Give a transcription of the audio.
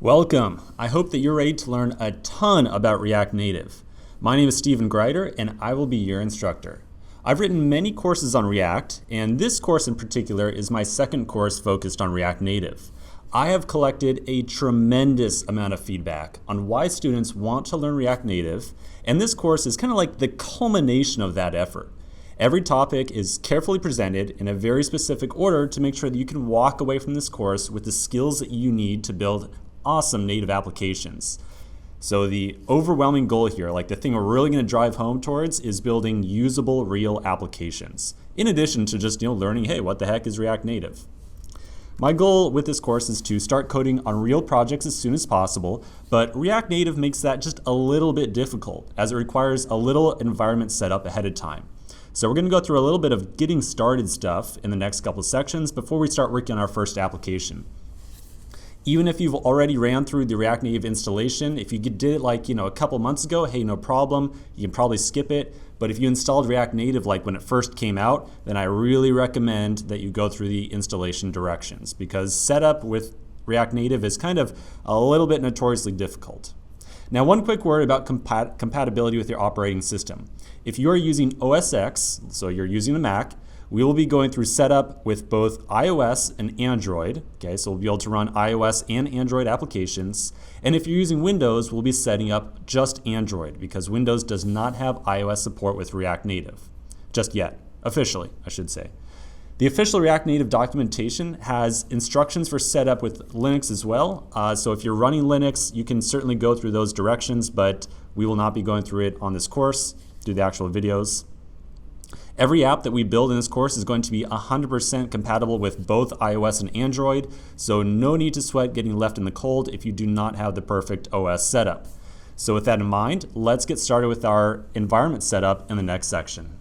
Welcome. I hope that you're ready to learn a ton about React Native. My name is Stephen Greider and I will be your instructor. I've written many courses on React, and this course in particular is my second course focused on React Native. I have collected a tremendous amount of feedback on why students want to learn React Native, and this course is kind of like the culmination of that effort. Every topic is carefully presented in a very specific order to make sure that you can walk away from this course with the skills that you need to build awesome native applications. So the overwhelming goal here, like the thing we're really going to drive home towards, is building usable real applications. In addition to just learning, hey, what the heck is React Native? My goal with this course is to start coding on real projects as soon as possible, but React Native makes that just a little bit difficult as it requires a little environment setup ahead of time. So we're going to go through a little bit of getting started stuff in the next couple of sections before we start working on our first application. Even if you've already ran through the React Native installation, if you did it like a couple months ago, hey, no problem, you can probably skip it. But if you installed React Native like when it first came out, then I really recommend that you go through the installation directions, because setup with React Native is kind of a little bit notoriously difficult. Now, one quick word about compatibility with your operating system. If you are using OS X, so you're using a Mac, we will be going through setup with both iOS and Android. Okay, so we'll be able to run iOS and Android applications. And if you're using Windows, we'll be setting up just Android, because Windows does not have iOS support with React Native. Just yet. Officially, I should say. The official React Native documentation has instructions for setup with Linux as well. So if you're running Linux, you can certainly go through those directions, but we will not be going through it on this course, through the actual videos. Every app that we build in this course is going to be 100% compatible with both iOS and Android, so no need to sweat getting left in the cold if you do not have the perfect OS setup. So with that in mind, let's get started with our environment setup in the next section.